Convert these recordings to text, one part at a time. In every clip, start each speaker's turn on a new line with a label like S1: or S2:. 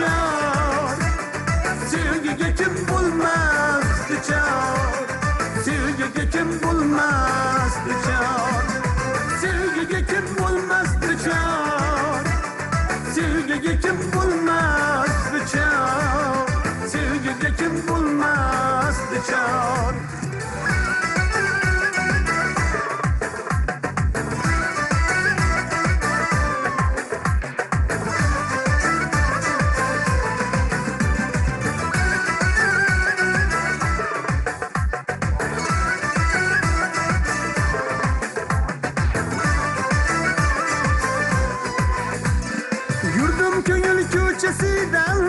S1: duchor sevgiga kim bo'lmas duchor sevgiga kim bo'lmas duchor sevgiga kim bo'lmas duchor sevgiga kim bo'lmas duchor sevgiga kim bo'lmas duchor ko'ngil ko'chasidan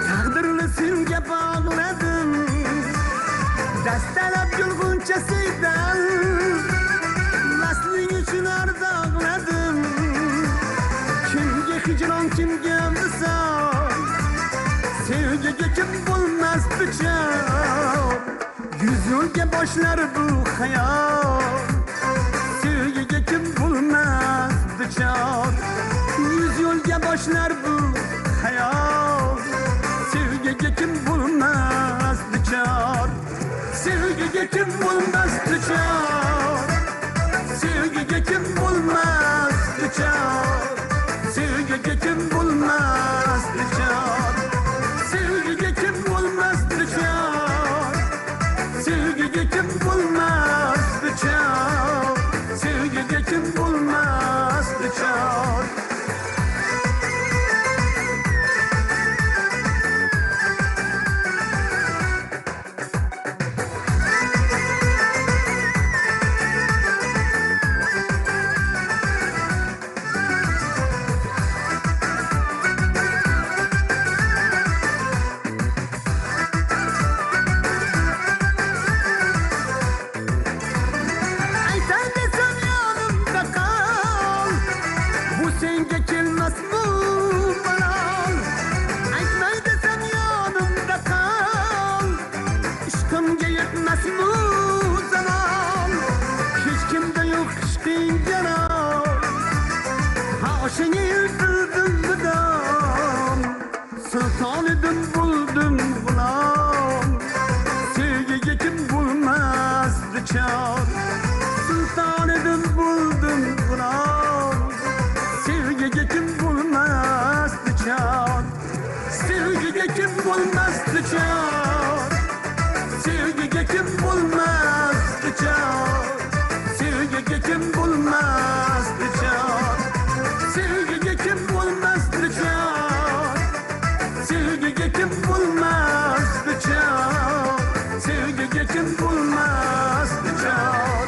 S1: taqdirni senga bog'ladim dastalab yurgunchasidan mastlik uchun ardog'ladim kimga hijron kimga visol sevgiga kim bo'lmas duchor yuz yo'lga boshlar bu hayol sevgiga kim bo'lmas duchor yüz yolga boshlar bu hayol sevgiga kim bo'lmas duchor sevgiga kim bo'lmas duchor sevgiga kim bo'lmas duchor sevgiga kim bo'lmas duchor sevgiga kim bo'lmas duchor sevgiga kim bo'lmas duchor sevgiga kim bo'lmas duchor Sultanıdım buldum bulam sevgiga kim bo'lmas duchor sultonidim buldum bulam sevgiga kim bo'lmas duchor sevgiga kim bo'lmas duchor sevgiga kim bo'lmas duchor sevgiga kim bo'lmas duchor sevgiga kim bo'lmas duchor sevgiga kim bo'lmas duchor sevgiga kim bo'lmas duchor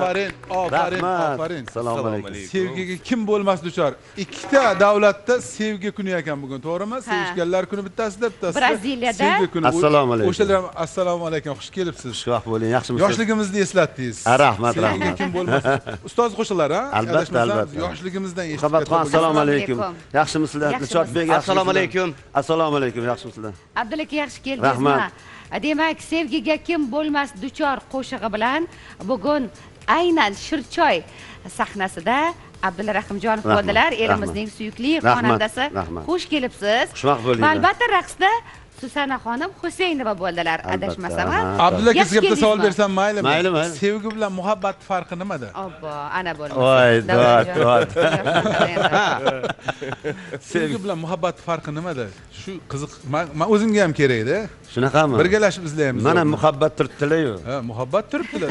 S2: Aferin.
S3: Assalomu alaykum.
S2: Sevgiga kim bo'lmas duchor. Ikkita davlatda sevgi kuni ekan bugun, to'g'rimi? Sevishganlar kuni bittasida.
S4: Braziliyada
S2: sevgi kuni.
S3: Assalomu alaykum.
S2: O'shalar assalomu alaykum, xush kelibsiz.
S3: Xushvaqt bo'ling, yaxshimisiz?
S2: Yoshligimizni eslatdingiz.
S3: Rahmat.
S2: Sevgiga kim bo'lmas. Ustoz qo'shilar, ha?
S3: Albatta.
S2: Yoshligimizdan eshitib.
S3: Muhabbatxon, assalomu alaykum. Yaxshimisizlar? Dilshodbek,
S5: assalomu alaykum.
S3: Assalomu alaykum, yaxshimisizlar?
S4: Abdulaka yaxshi keldingizmi? Demak, sevgiga kim bo'lmas duchor qo'shig'i bilan bugun aynan Shirchoy sahnasida Abdulla Rahimjonov bo'ldilar, elimizning suyukli xonandasi. Xush kelibsiz.
S3: Xushvaqt bo'ling.
S4: Va albatta raqsda Susana xonim Husaynova bo'ldilar, adashmasam.
S2: Abdulla aka, sizga bitta savol bersam maylimi?
S3: Maylimi?
S2: Sevgi bilan muhabbat farqi nimada?
S4: Obbo, ana bo'lmasa.
S3: Voy, dod.
S2: Sevgi bilan muhabbat farqi nimada? Shu qiziq. Men o'zimga ham kerak-da.
S3: Shunaqami?
S2: Birgalashib izlaymiz.
S3: Mana muhabbat turibdilar-yu.
S2: Ha, muhabbat turibdilar.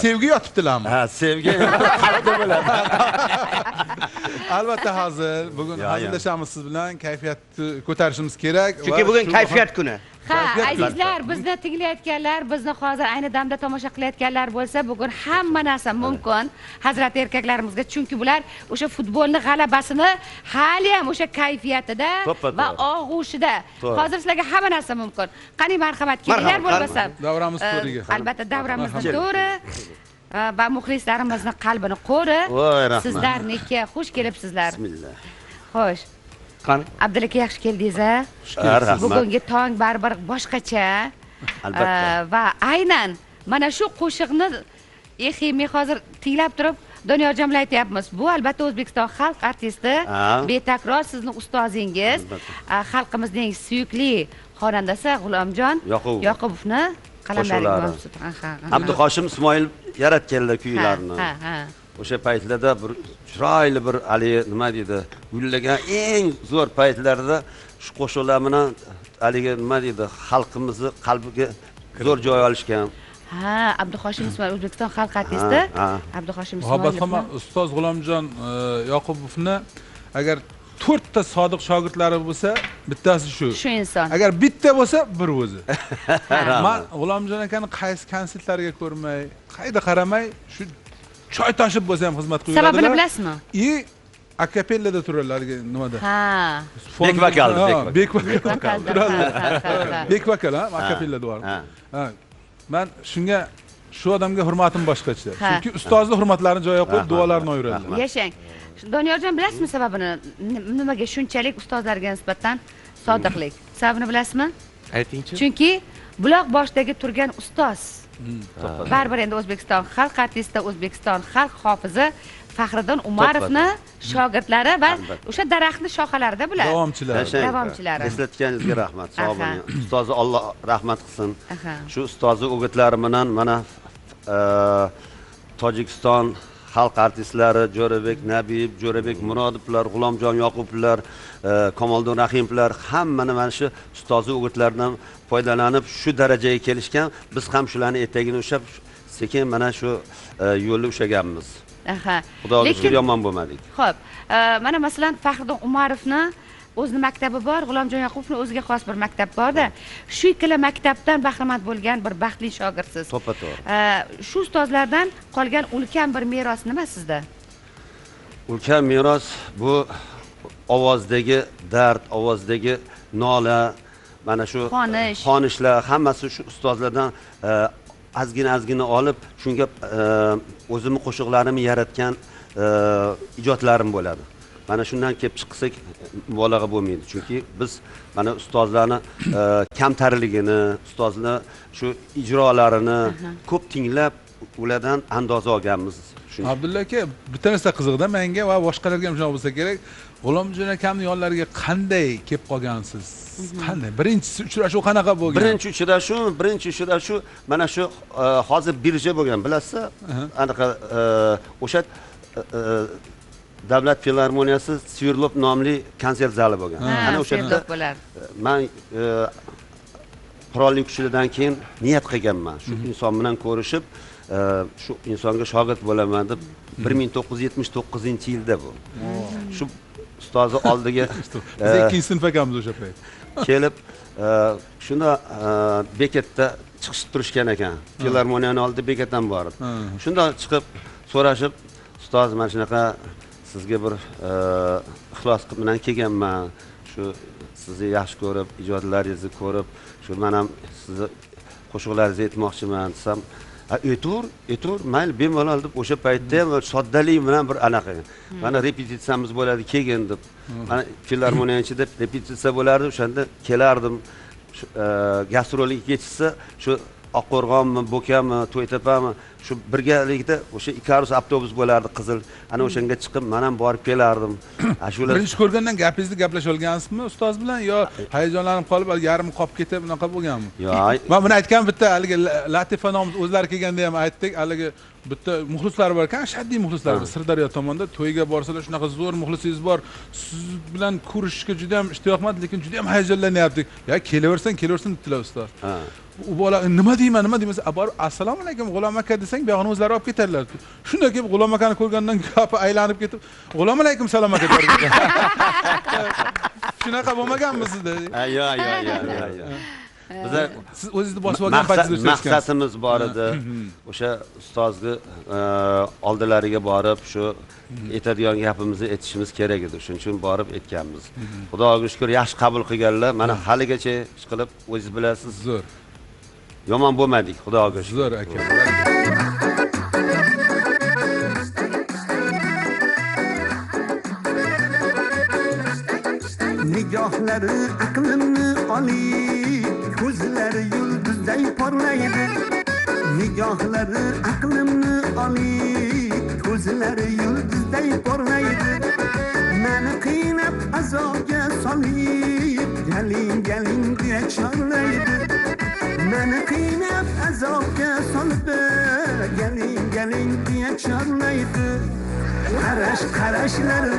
S2: Sevgi yotibdilarmi?
S3: Ha, sevgi qalbda bo'ladi.
S2: Albatta hozir bugun hazillashamiz siz bilan, kayfiyatni ko'tarishimiz kerak.
S5: Chunki bugun kayfiyat kuni.
S4: Ha, azizlar, bizni tinglayotganlar, bizni hozir ayni damda tomosha qilayotganlar bo'lsa, bugun hamma narsa mumkin hazrat erkaklarimizga, chunki bular o'sha futbolni g'alabasini hali ham o'sha kayfiyatida va og'ushida. Hozir sizlarga hamma narsa mumkin. Qani marhamat kelinglar bo'lmasa.
S2: Davramiz to'riga.
S4: Albatta davramizni to'ri va muxlislarimizni qalbini qo'ri. Sizlarniki xush kelibsizlar.
S3: Bismillah.
S4: Xo'sh.
S5: Qani?
S4: Abdulaka yaxshi keldingiz-a?
S3: Rahmat.
S4: Bugungi tong baribir boshqacha.
S3: Albatta.
S4: Va aynan mana shu qo'shiqni men hozir tinglab turib Doniyorjon bilan aytyapmiz. Bu albatta O'zbekiston xalq artisti, betakror sizni ustozingiz, xalqimizning suyukli xonandasi G'ulomjon Yoqubovni qalamlaringiz.
S3: Abduhoshim Ismoil yaratganlar kuylarni. O'sha paytlarda bir chiroyli bir haligi nima deydi, gullagan eng zo'r paytlarda shu qo'shiqlar bilan haligi nima deydi, xalqimizni qalbiga zo'r joy olishgan.
S4: Abduhoshim Ismoil O'zbekiston xalq artisti. Abduhoshim Ismoil.
S2: Muhabbatxon ustoz G'ulomjon Yoqubovni agar 4 ta sodiq shogirdlari bo'lsa, bittasi shu.
S4: Shu inson.
S2: Agar bitta bo'lsa, bir o'zi. Men G'ulomjon akani qaysi konsertlariga ko'rmay, qayda qaramay, shu choy toshib bo'lsa ham xizmat qiladilar.
S4: Sababini bilasizmi?
S2: Akapellada turadilar nimada?
S3: Bek vokal.
S2: Bek vokal, akapellada bor. Men shunga shu odamga hurmatim boshqacha. Chunki ustozni hurmatlarini joyiga qo'yib, duolarni o'yiradilar.
S4: Yashang. Doniyorjon, bilasizmi sababini? Nimaga shunchalik ustozlarga nisbatan sodiqlik? Sababini bilasizmi?
S6: Aytingchi.
S4: Chunki buloq boshidagi turgan ustoz. Baribir endi O'zbekiston xalq artisti, O'zbekiston xalq hofizi Faxriddin Umarovni shogirdlari va o'sha daraxtning shoxalarida bular. Davomchilari.
S3: Eslatganingizga rahmat. Sog' bo'ling. Ustozni Alloh rahmat qilsin. Shu ustozni o'gitlari bilan mana Tojikiston xalq artistlari Jo'rabek Nabiyib, Jo'rabek Murodovlar, G'ulomjon Yoqubovlar, Kamoldon Rahimovlar hammani mana shu ustozni o'gitlaridan foydalanib shu darajaga kelishgan. Biz ham shularni etagini ushlab sekin mana shu yo'lda ushlaganmiz. Xudoga shukr, yomon bo'lmadik.
S4: Xo'p, mana masalan Faxriddin Umarovni o'zining maktabi bor, G'ulomjon Yoqubovning o'ziga xos bir maktab bor-da. Shu ikkala maktabdan bahramand bo'lgan bir baxtli shogirdsiz.
S3: To'ppa-to'g'ri.
S4: Shu ustozlardan qolgan ulkan bir meros nima sizda?
S3: Ulkan meros bu ovozdagi dard, ovozdagi nola, mana shu xonishlar hammasi shu ustozlardan azgina olib, shunga o'zimning qo'shiqlarimni yaratgan ijodlarim bo'ladi. Mana shundan kelib chiqsak mubolag'a bo'lmaydi. Chunki biz mana ustozlarni kamtarligini, ustozlar shu ijrolarini ko'p tinglab, ulardan andoza olganmiz.
S2: Abdulla aka, bitta narsa qiziqda menga va boshqalarga ham shunaqa bo'lsa kerak. G'ulomjon akamning yonlariga qanday kelib qolgansiz? Qanday? Birinchi uchrashuv qanaqa bo'lgan?
S3: Birinchi uchrashuv mana shu hozir birja bo'lgan, bilasizmi? Anaqa o'sha Davlat filarmoniyasi Svirlop nomli konsert zali bo'lgan. Ana o'sha yerda men qurolli kuchlardan keyin niyat qilganman. Shu inson bilan ko'rishib, shu insonga shogird bo'laman deb 1979-yilda bu. Shu ustozi oldiga
S2: biz 2-sinf ekanmiz o'sha payt.
S3: Kelib, shunda bekatda chiqishib turishgan ekan. Filarmoniyani oldida bekatdan borib. Shunda chiqib so'rashib, ustoz mana shunaqa sizga bir ixlos bilan kelganman. Shu sizni yaxshi ko'rib, ijodlaringizni ko'rib, shu men ham sizni qo'shiqlaringizni aytmoqchiman desam, aytur, mayli bemalol deb o'sha paytda ham soddalik bilan bir anaqa. Mana repetitsiyamiz bo'ladi, kelgin deb. Mana filarmoniya ichida repetitsiya bo'lardi, o'shanda kelardim. Gastrolga ketsa, shu Oqqo'rg'onmi, Bo'kami, To'ytepami, shu birgalikda o'sha Ikarus avtobus bo'lardi qizil. Ana o'shanga chiqib, men ham borib kelardim. Shular
S2: birinchi ko'rgandan gapingizni gaplashib olgansizmi ustoz bilan yo hayajonlanib qolib, yarim qolib ketib bunaqa bo'lganmi?
S3: Yo'q.
S2: Men buni aytgan bitta haligi Latifa nomimiz o'zlari kelganda ham aytdik, haligi bitta muxlislar bor ekan, shaddiy muxlislar bor. Sirdaryo tomonda to'yga borsalar shunaqa zo'r muxlisingiz bor. Siz bilan ko'rishishga juda ham ishtiyoqmand, lekin juda ham hayajonlanyaptik. Ya kelaversan debdilar ustoz. U bola nima deyman bor assalomu alaykum G'ulom aka desang, bu yoqni o'zlari olib ketadilar. Shunda kelib G'ulom akani ko'rgandan gapi aylanib ketib, G'ulom alaykum salom aka dedi. Shunaqa bo'lmaganmi sizda?
S3: Yo'q.
S2: Siz o'zingizni bosib olgan paytingizda
S3: maqsadimiz bor edi. O'sha ustozni oldilariga borib, shu aytadigan gapimizni aytishimiz kerak edi. Shuning uchun borib aytganmiz. Xudoga shukr, yaxshi qabul qilganlar. Mana haligacha ish qilib, o'zingiz bilasiz.
S2: Zo'r.
S3: Yomon bo'lmadik, xudoga shukr.
S2: Zo'r aka.
S1: Nigohlari aqlimni olib, ko'zlari yulduzday porlaydi. Nigohlari aqlimni olib, ko'zlari yulduzday porlaydi. Meni qiynab azobga solib, galing galing deya chorlaydi. Meni qiynab azobga solib, galing galing deya chorlaydi. Qarashlari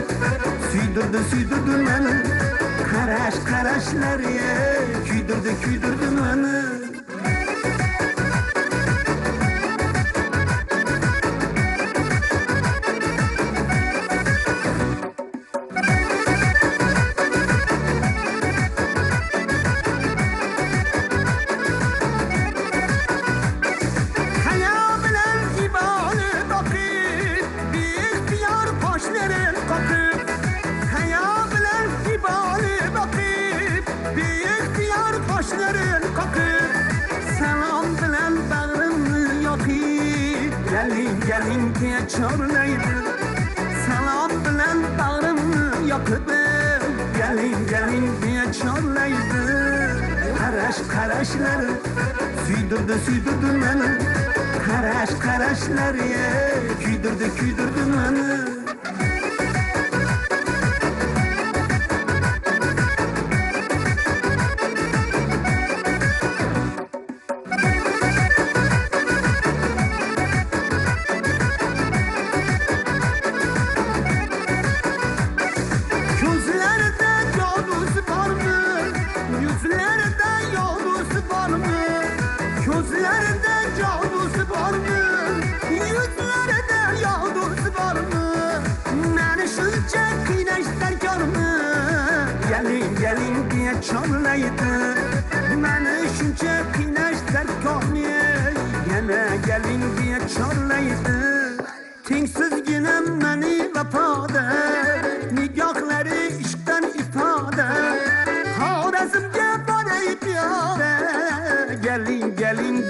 S1: suydirdi meni. Qarashlari kuydirdi meni. Galing diye çorlaydı. Salam bilen bağrımı yakıp, galing diye çorlaydı. Qarashları suydirdi meni. Qarashları kuydirdi meni. Galing diye çorlaydı. Meni shuncha qiynashlar ko'rmi, yana galing diye çorlaydı. Tengsizgina meni vafoda, nigohlari ishqdan ifoda. Xorazmga boray piyoda, galing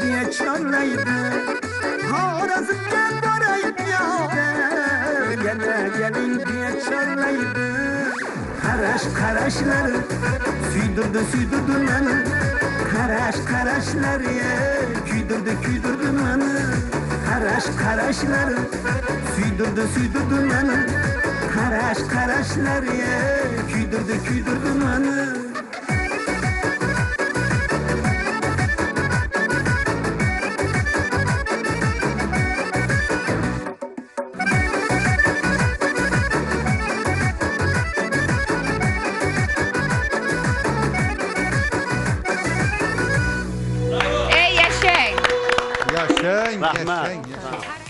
S1: diye çorlaydı. Xorazmga boray piyoda, yana galing diye çorlaydı. Qarashlari suydirdi meni. Qarashlari kuydirdi meni. Qarashlari suydirdi meni. Qarashlari kuydirdi meni.
S2: Yashang,
S3: Rahmat.
S2: yashang.